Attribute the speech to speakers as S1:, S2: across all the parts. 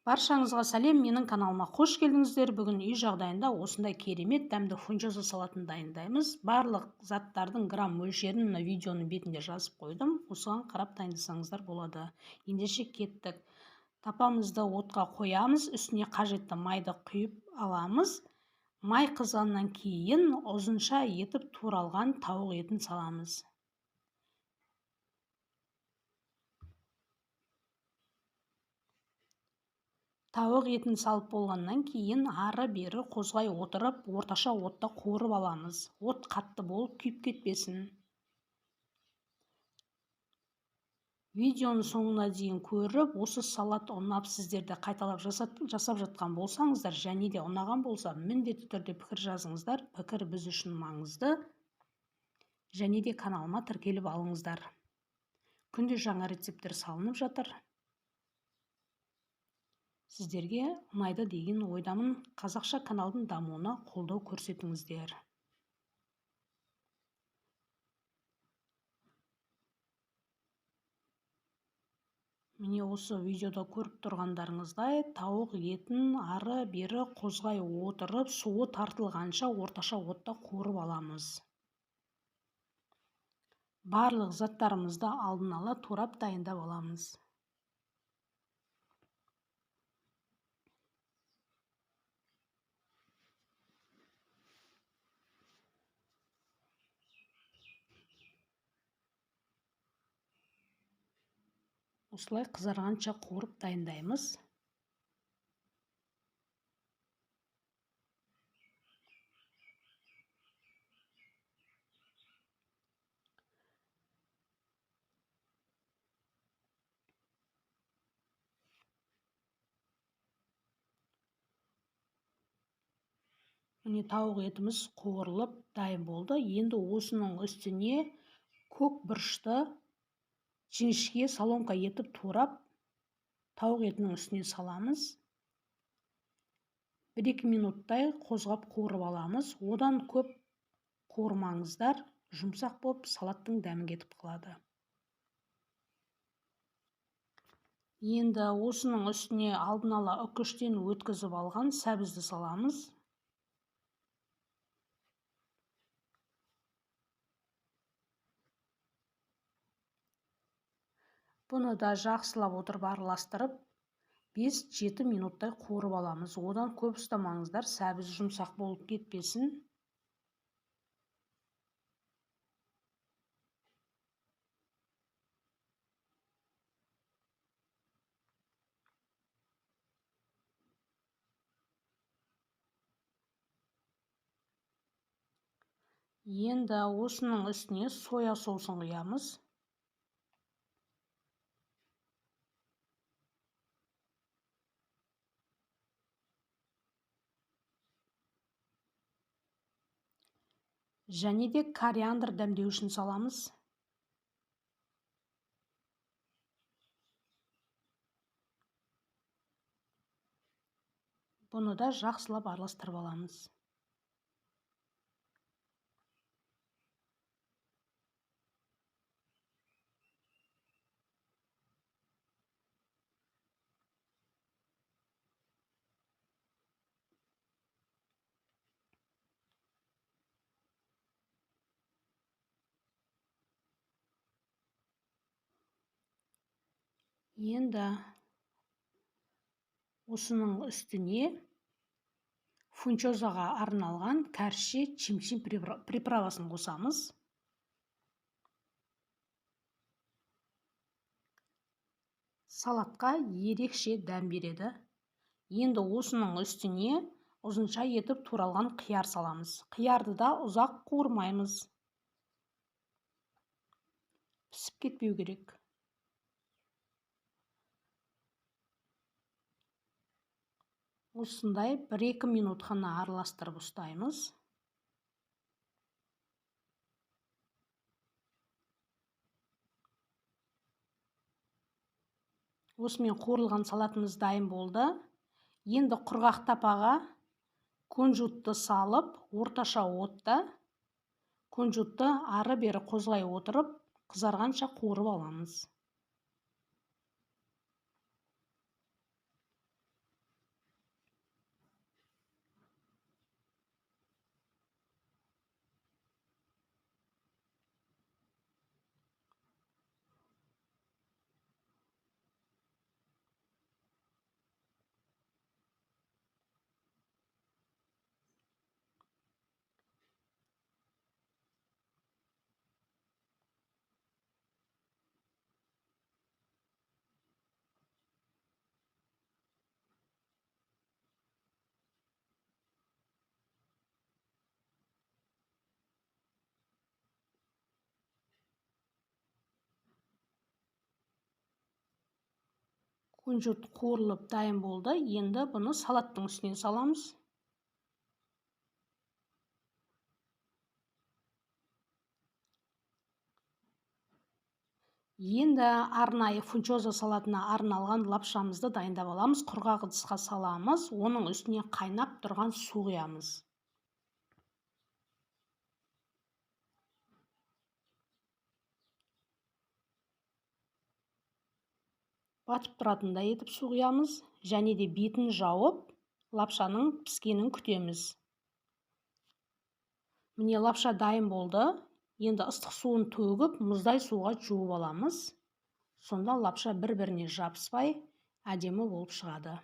S1: Баршаңызға сәлем, менің каналыма қош келдіңіздер. Бүгін үй жағдайында осындай керемет дәмді фунчоза салатын дайындаймыз. Барлық заттардың грамм мөлшерін мына видеоның бетінде жазып қойдым. Осыған қарап дайындасаңыздар болады. Ендеше кеттік. Тапамызды отқа қоямыз, үстіне қажетті майды құйып аламыз. Май қызғаннан кейін ұзынша етіп туралған тауық етін саламыз. Тауық етін салып болғаннан кейін ары-бері қозғай отырып, орташа отта қуырып аламыз. От қатты болып күйіп кетпесін. Видеоны соңына дейін көріп, осы салат ұнап сіздерді қайталап жасап жатқан болсаңыздар, және де ұнаған болса, міндетті түрде пікір жазыңыздар. Пікір біз үшін маңызды. Және де каналыма тіркеліп алыңыздар. Күнде жаңа рецепттер салынып жатыр. Сіздерге ұнайды деген ойдамын. Қазақша каналдың дамуына қолдау көрсетіңіздер. Міне осы видеода көріп тұрғандарыңыздай тауық етін ары-бері қозғай отырып, суы тартылғанша орташа отта қуырып аламыз. Барлық заттарымызды алдын ала турап дайындап аламыз. Осылай қызарғанша қуырып дайындаймыз. Міне тауық етіміз қуырылып дайын болды. Енді осының үстіне көк бұрышты жіңішке соломка етіп турап тауық етінің үстіне саламыз. 1-2 минуттай қозғап қуырып аламыз. Одан көп қуырмаңыздар, жұмсақ болып салаттың дәмі кетіп қалады. Енді осының үстіне алдын ала үккіштен өткізіп алған сәбізді саламыз. Бұны да жақсылап отырып араластырып, 5-7 минуттай қуырып аламыз. Одан көп ұстамаңыздар, сәбіз жұмсақ болып кетпесін. Енді осының үстіне соя соусын құямыз. Және де кориандр дәмдеуішін саламыз. Бұны да жақсылап араластырып аламыз. Енді осының үстіне фунчозаға арналған кәрше чимчим приправасын қосамыз. Салатқа ерекше дәм береді. Енді осының үстіне ұзынша етіп туралған қияр саламыз. Қиярды да ұзақ қуырмаймыз. Пісіп кетпеу керек. Осындай 1-2 минут қана араластырып ұстаймыз. Осымен қуырылған салатымыз дайын болды. Енді құрғақ тапаға кунжутты салып, орташа отта кунжутты ары-бері қозғай отырып, қызарғанша қуырып аламыз. Күнжіт қуырылып дайын болды. Енді бұны салаттың үстіне саламыз. Енді арнайы фунчоза салатына арналған лапшамызды дайындап аламыз. Құрғақ ыдысқа саламыз. Оның үстіне қайнап тұрған су құямыз. Батып тұратындай етіп су құямыз, және де бетін жауып, лапшаның піскенін күтеміз. Міне лапша дайын болды. Енді ыстық суын төгіп, мұздай суға жуып аламыз. Сонда лапша бір-біріне жабыспай, әдемі болып шығады.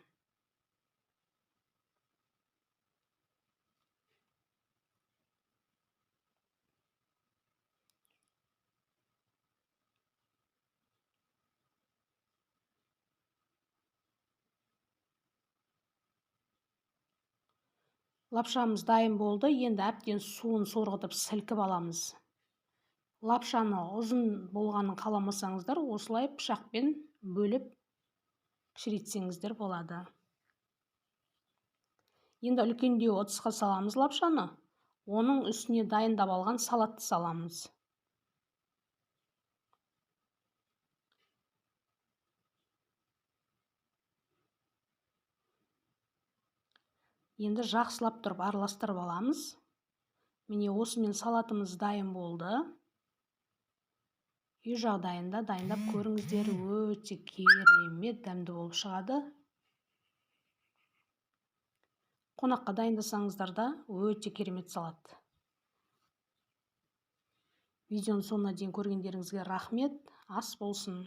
S1: Лапшамыз дайын болды. Енді әбден суын сорғытып сілкіп аламыз. Лапшаны ұзын болғанын қаламасаңыздар, осылай пышақпен бөліп кішірейтсеңіздер болады. Енді үлкендеу ыдысқа саламыз лапшаны. Оның үстіне дайындап алған салатты саламыз. Енді жақсылап тұрып араластырып аламыз. Міне осымен салатымыз дайын болды. Үй жағдайында дайындап көріңіздер, өте керемет дәмді болып шығады. Қонаққа дайындасаңыздар да өте керемет салат. Видеоның соңына дейін көргендеріңізге рахмет. Ас болсын.